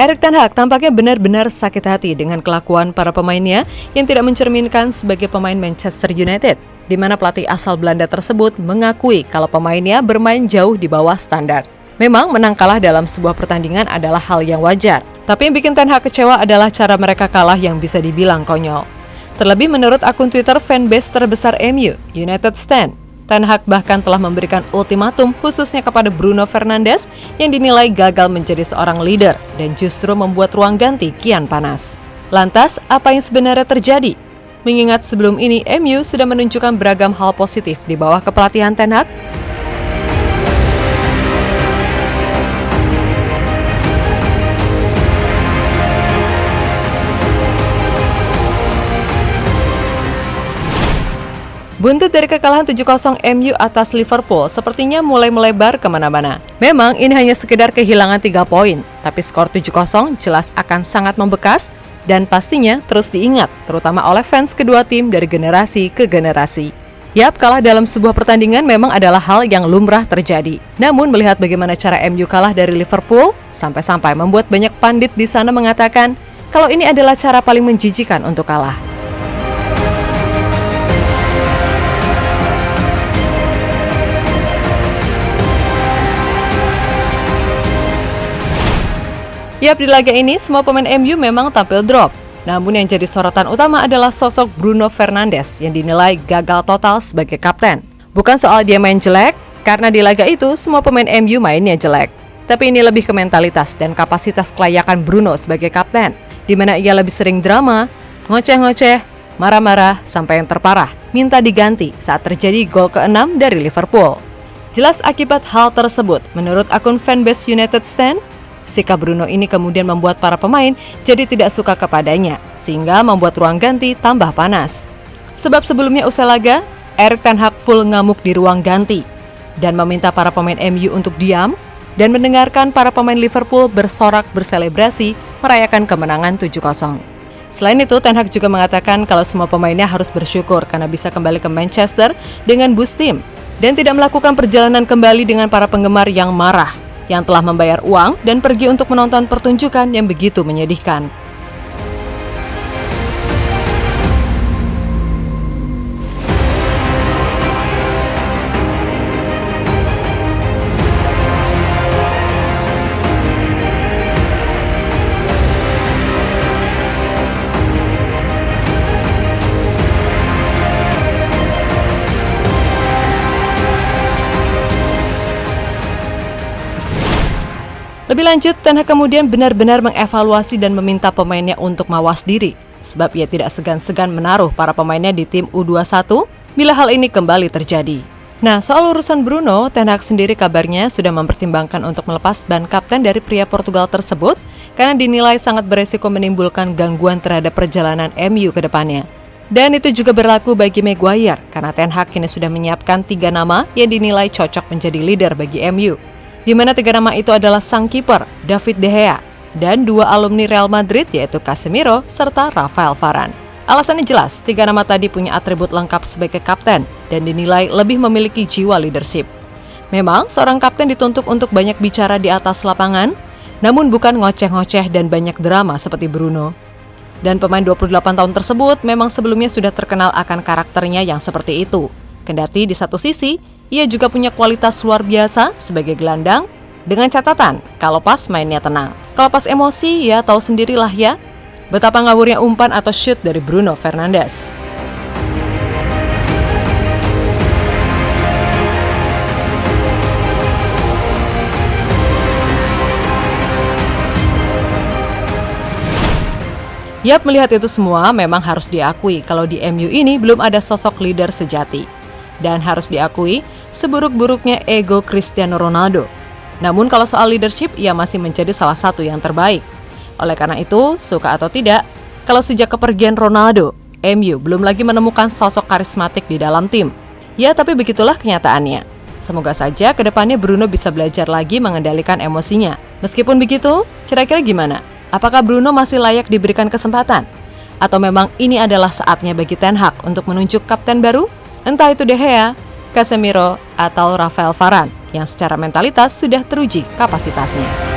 Erik ten Hag tampaknya benar-benar sakit hati dengan kelakuan para pemainnya yang tidak mencerminkan sebagai pemain Manchester United, di mana pelatih asal Belanda tersebut mengakui kalau pemainnya bermain jauh di bawah standar. Memang menang kalah dalam sebuah pertandingan adalah hal yang wajar, tapi yang bikin Ten Hag kecewa adalah cara mereka kalah yang bisa dibilang konyol. Terlebih menurut akun Twitter fanbase terbesar MU, United Stand, Ten Hag bahkan telah memberikan ultimatum khususnya kepada Bruno Fernandes yang dinilai gagal menjadi seorang leader dan justru membuat ruang ganti kian panas. Lantas, apa yang sebenarnya terjadi? Mengingat sebelum ini MU sudah menunjukkan beragam hal positif di bawah kepelatihan Ten Hag. Buntut dari kekalahan 7-0 MU atas Liverpool sepertinya mulai melebar kemana-mana. Memang ini hanya sekedar kehilangan 3 poin, tapi skor 7-0 jelas akan sangat membekas dan pastinya terus diingat, terutama oleh fans kedua tim dari generasi ke generasi. Yap, kalah dalam sebuah pertandingan memang adalah hal yang lumrah terjadi. Namun melihat bagaimana cara MU kalah dari Liverpool, sampai-sampai membuat banyak pandit di sana mengatakan kalau ini adalah cara paling menjijikan untuk kalah. Yap, di laga ini semua pemain MU memang tampil drop. Namun yang jadi sorotan utama adalah sosok Bruno Fernandes yang dinilai gagal total sebagai kapten. Bukan soal dia main jelek, karena di laga itu semua pemain MU mainnya jelek. Tapi ini lebih ke mentalitas dan kapasitas kelayakan Bruno sebagai kapten, di mana ia lebih sering drama, ngoceh-ngoceh, marah-marah, sampai yang terparah, minta diganti saat terjadi gol ke-6 dari Liverpool. Jelas akibat hal tersebut, menurut akun fanbase United Stand, sikap Bruno ini kemudian membuat para pemain jadi tidak suka kepadanya, sehingga membuat ruang ganti tambah panas. Sebab sebelumnya usai laga, Erik ten Hag full ngamuk di ruang ganti dan meminta para pemain MU untuk diam dan mendengarkan para pemain Liverpool bersorak berselebrasi merayakan kemenangan 7-0. Selain itu, Ten Hag juga mengatakan kalau semua pemainnya harus bersyukur karena bisa kembali ke Manchester dengan boost tim dan tidak melakukan perjalanan kembali dengan para penggemar yang marah, yang telah membayar uang dan pergi untuk menonton pertunjukan yang begitu menyedihkan. Lebih lanjut, Ten Hag kemudian benar-benar mengevaluasi dan meminta pemainnya untuk mawas diri, sebab ia tidak segan-segan menaruh para pemainnya di tim U21 bila hal ini kembali terjadi. Nah, soal urusan Bruno, Ten Hag sendiri kabarnya sudah mempertimbangkan untuk melepas ban kapten dari pria Portugal tersebut karena dinilai sangat beresiko menimbulkan gangguan terhadap perjalanan MU ke depannya. Dan itu juga berlaku bagi Maguire, karena Ten Hag kini sudah menyiapkan 3 nama yang dinilai cocok menjadi leader bagi MU. Di mana 3 nama itu adalah sang kiper, David De Gea, dan 2 alumni Real Madrid yaitu Casemiro serta Rafael Varane. Alasannya jelas, 3 nama tadi punya atribut lengkap sebagai kapten dan dinilai lebih memiliki jiwa leadership. Memang, seorang kapten dituntut untuk banyak bicara di atas lapangan, namun bukan ngoceh-ngoceh dan banyak drama seperti Bruno. Dan pemain 28 tahun tersebut memang sebelumnya sudah terkenal akan karakternya yang seperti itu. Kendati di satu sisi, ia juga punya kualitas luar biasa sebagai gelandang, dengan catatan kalau pas mainnya tenang. Kalau pas emosi, ya tahu sendirilah ya, betapa ngawurnya umpan atau shoot dari Bruno Fernandes. Yap, melihat itu semua memang harus diakui kalau di MU ini belum ada sosok leader sejati. Dan harus diakui, seburuk-buruknya ego Cristiano Ronaldo. Namun kalau soal leadership, ia masih menjadi salah satu yang terbaik. Oleh karena itu, suka atau tidak, kalau sejak kepergian Ronaldo, MU belum lagi menemukan sosok karismatik di dalam tim. Ya, tapi begitulah kenyataannya. Semoga saja kedepannya Bruno bisa belajar lagi mengendalikan emosinya. Meskipun begitu, kira-kira gimana? Apakah Bruno masih layak diberikan kesempatan? Atau memang ini adalah saatnya bagi Ten Hag untuk menunjuk kapten baru? Entah itu De Gea, Casemiro, atau Rafael Varane yang secara mentalitas sudah teruji kapasitasnya.